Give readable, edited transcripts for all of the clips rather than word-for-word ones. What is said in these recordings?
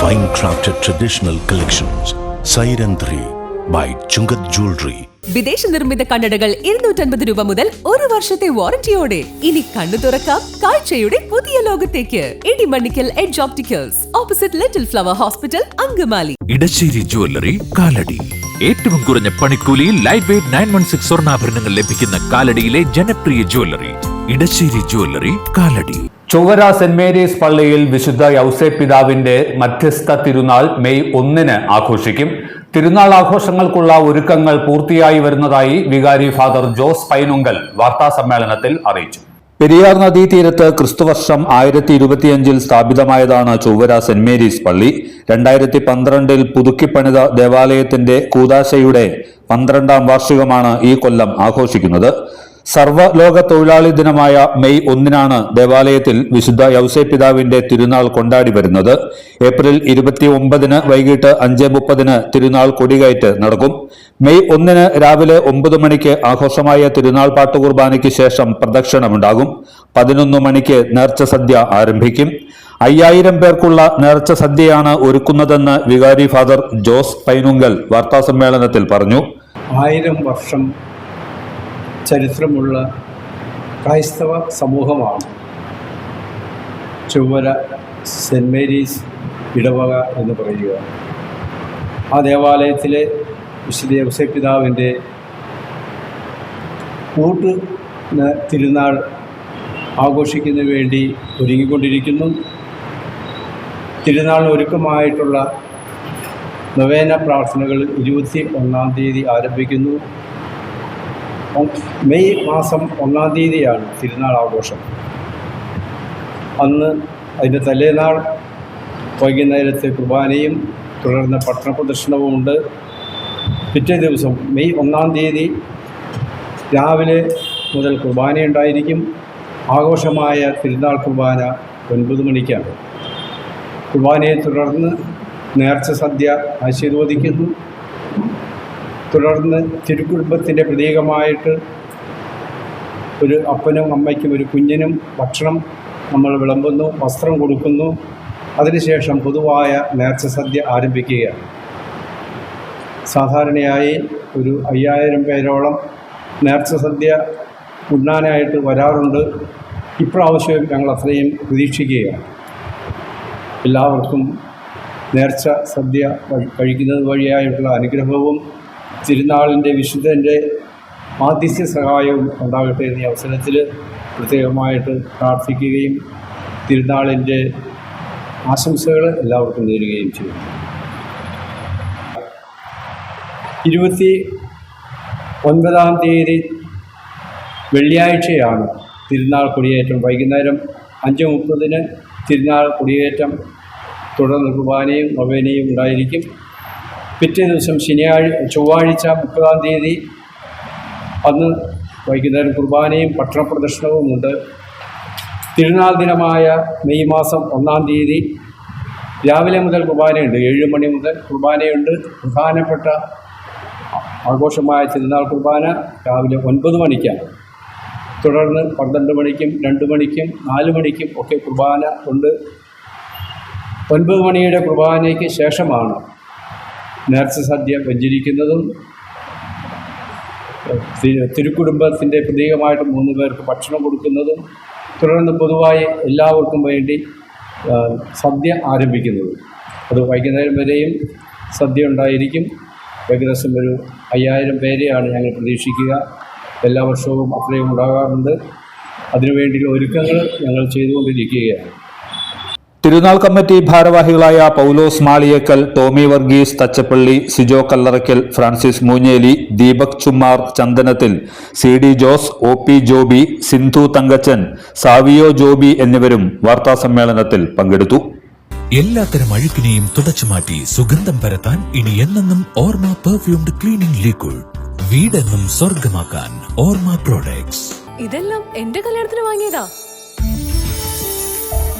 Fine crafted traditional collections. Siren 3 by Chungat Jewelry. വിദേശ നിർമ്മിത കണ്ണടകൾ 250 രൂപ മുതൽ 1 വർഷത്തെ വാറന്റിയോടെ. ഇനി കണ്ണു തുറക്കാം കാഴ്ചയുടെ പുതിയ ലോകത്തേക്ക്. Idimannikkal edge opticals, opposite little flower hospital, Angamaly. Edassery jewellery, Kalady. ഏറ്റവും കുറഞ്ഞ പണിക്കൂലിയിൽ ലൈറ്റ് വെയ്റ്റ് 916 സ്വർണ്ണാഭരണങ്ങൾ ലഭിക്കുന്ന കാലടിയിലെ ജനപ്രിയ jewellery Edassery jewellery, Kalady. Chowara saint Mary's പള്ളിയിൽ വിശുദ്ധ യൗസേപ്പ് പിതാവിന്റെ മധ്യസ്ഥ തിരുനാൾ മെയ് 1 ആഘോഷിക്കും. തിരുനാൾ ആഘോഷങ്ങൾക്കുള്ള ഒരുക്കങ്ങൾ പൂർത്തിയായി വരുന്നതായി വികാരി ഫാദർ ജോസ് പൈനുങ്കൽ വാർത്താസമ്മേളനത്തിൽ അറിയിച്ചു. പെരിയാർ നദീതീരത്ത് ക്രിസ്തുവർഷം 1025 സ്ഥാപിതമായതാണ് ചൊവ്വര സെന്റ് മേരീസ് പള്ളി. 2012 പുതുക്കിപ്പണിത ദേവാലയത്തിന്റെ കൂദാശയുടെ 12ാം വാർഷികമാണ് ഈ കൊല്ലം ആഘോഷിക്കുന്നത്. സർവ്വലോക തൊഴിലാളി ദിനമായ മെയ് 1 ദേവാലയത്തിൽ വിശുദ്ധ യൗസേപ്പ് പിതാവിന്റെ തിരുനാൾ കൊണ്ടാടി വരുന്നത്. ഏപ്രിൽ 29 വൈകിട്ട് 5:30 തിരുനാൾ കൊടികയറ്റ് നടക്കും. മെയ് 1 രാവിലെ 9 മണിക്ക് ആഘോഷമായ തിരുനാൾ പാട്ടുകുർബാനയ്ക്ക് ശേഷം പ്രദക്ഷിണമുണ്ടാകും. 11 മണിക്ക് നേർച്ച സദ്യ ആരംഭിക്കും. 5000 പേർക്കുള്ള നേർച്ച സദ്യയാണ് ഒരുക്കുന്നതെന്ന് വികാരി ഫാദർ ജോസ് പൈനുങ്കൽ വാർത്താസമ്മേളനത്തിൽ പറഞ്ഞു. 1000 വർഷം ചരിത്രമുള്ള ക്രൈസ്തവ സമൂഹമാണ് ചൊവ്വര സെൻറ് മേരീസ് ഇടവക എന്ന് പറയുക. ആ ദേവാലയത്തിലെ വിശുദ്ധ യൗസേപ്പ് പിതാവിൻ്റെ കൂട്ട് തിരുനാൾ ആഘോഷിക്കുന്നതിന് വേണ്ടി ഒരുങ്ങിക്കൊണ്ടിരിക്കുന്നു. തിരുനാളിന് ഒരുക്കമായിട്ടുള്ള നൊവേന പ്രാർത്ഥനകൾ 21 തീയതി ആരംഭിക്കുന്നു. മെയ് മാസം 1 തീയതിയാണ് തിരുനാൾ ആഘോഷം. അന്ന് അതിൻ്റെ തലേനാൾ വൈകുന്നേരത്തെ കുർബാനയും തുടർന്ന് പട്ടണ പ്രദർശനവുമുണ്ട്. പിറ്റേ ദിവസം മെയ് 1 തീയതി രാവിലെ മുതൽ കുർബാനയുണ്ടായിരിക്കും. ആഘോഷമായ തിരുനാൾ കുർബാന 9 മണിക്കാണ്. കുർബാനയെ തുടർന്ന് നേർച്ച സദ്യ ആശീർവദിക്കുന്നു. തുടർന്ന് തിരുക്കുടുംബത്തിൻ്റെ പ്രതീകമായിട്ട് ഒരു അപ്പനും അമ്മയ്ക്കും ഒരു കുഞ്ഞിനും ഭക്ഷണം നമ്മൾ വിളമ്പുന്നു, വസ്ത്രം കൊടുക്കുന്നു. അതിനുശേഷം പൊതുവായ നേർച്ച സദ്യ ആരംഭിക്കുകയാണ്. സാധാരണയായി ഒരു 5000 പേരോളം നേർച്ച സദ്യ ഉണ്ണാനായിട്ട് വരാറുണ്ട്. ഇപ്രാവശ്യവും ഞങ്ങൾ അത്രയും പ്രതീക്ഷിക്കുകയാണ്. എല്ലാവർക്കും നേർച്ച സദ്യ കഴിക്കുന്നത് വഴിയായിട്ടുള്ള അനുഗ്രഹവും തിരുനാളിൻ്റെ വിശുദ്ധൻ്റെ മാധ്യസ്ഥ സഹായവും ഉണ്ടാകട്ടെ എന്നീ അവസരത്തിൽ പ്രത്യേകമായിട്ട് പ്രാർത്ഥിക്കുകയും തിരുനാളിൻ്റെ ആശംസകൾ എല്ലാവർക്കും നേരുകയും ചെയ്യും. 29 തീയതി വെള്ളിയാഴ്ചയാണ് തിരുനാൾ കൊടിയേറ്റം. വൈകുന്നേരം 5:30 തിരുനാൾ കൊടിയേറ്റം, തുടർന്ന് കുർബാനയും നൊവേനയും ഉണ്ടായിരിക്കും. പിറ്റേ ദിവസം ചൊവ്വാഴ്ച 30 തീയതി അന്ന് വൈകുന്നേരം കുർബാനയും പട്ടണ പ്രദർശനവുമുണ്ട്. തിരുനാൾ ദിനമായ മെയ് മാസം 1 തീയതി രാവിലെ മുതൽ കുർബാനയുണ്ട്. 7 മണി മുതൽ കുർബാനയുണ്ട്. പ്രധാനപ്പെട്ട ആഘോഷമായ തിരുനാൾ കുർബാന രാവിലെ 9 മണിക്കാണ്. തുടർന്ന് 12 മണിക്കും 2 മണിക്കും 4 മണിക്കും ഒക്കെ കുർബാന ഉണ്ട്. 9 മണിയുടെ കുർബാനയ്ക്ക് ശേഷമാണ് നേർച്ച സദ്യ വെഞ്ചരിക്കുന്നതും തിരുക്കുടുംബത്തിൻ്റെ പ്രതീകമായിട്ട് 3 പേർക്ക് ഭക്ഷണം കൊടുക്കുന്നതും തുടർന്ന് പൊതുവായി എല്ലാവർക്കും വേണ്ടി സദ്യ ആരംഭിക്കുന്നതും. അത് വൈകുന്നേരം വരെയും സദ്യ ഉണ്ടായിരിക്കും. ഏകദേശം ഒരു 5000 പേരെയാണ് ഞങ്ങൾ പ്രതീക്ഷിക്കുക. എല്ലാ വർഷവും അത്രയും ഉണ്ടാകാറുണ്ട്. അതിനുവേണ്ടിയുള്ള ഒരുക്കങ്ങൾ ഞങ്ങൾ ചെയ്തുകൊണ്ടിരിക്കുകയാണ്. തിരുനാൾ കമ്മിറ്റി ഭാരവാഹികളായ പൗലോസ് മാളിയേക്കൽ, ടോമി വർഗീസ് തച്ചപ്പള്ളി, സിജോ കല്ലറയ്ക്കൽ, ഫ്രാൻസിസ് മൂഞ്ഞേലി, ദീപക് ചുമ്മാർ ചന്ദനത്തിൽ, CD ജോസ്, OP ജോബി, സിന്ധു തങ്കച്ചൻ, സാവിയോ ജോബി എന്നിവരും വാർത്താസമ്മേളനത്തിൽ പങ്കെടുത്തു. എല്ലാത്തരം അഴുക്കിനെയും തുടച്ചുമാറ്റി സുഗന്ധം പരത്താൻ ഇനി എന്നെന്നും ഓർമ്മ പെർഫ്യൂംഡ് ക്ലീനിംഗ് ലിക്വിഡ്. വീടെന്നും സ്വർഗമാക്കാൻ ഓർമ്മ പ്രോഡക്ട്സ്. ഇതെല്ലാം എന്റെ കല്യാണത്തിന് വാങ്ങിയതാ.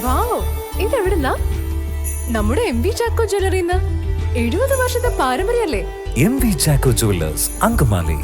വാവ്, ഇതെവിടുന്നാ? നമ്മുടെ MV ചാക്കോ ജ്വല്ലറിന്ന്. 70 വർഷത്തെ പാരമ്പര്യല്ലേ? MV Chacko Jewellers, Angamaly.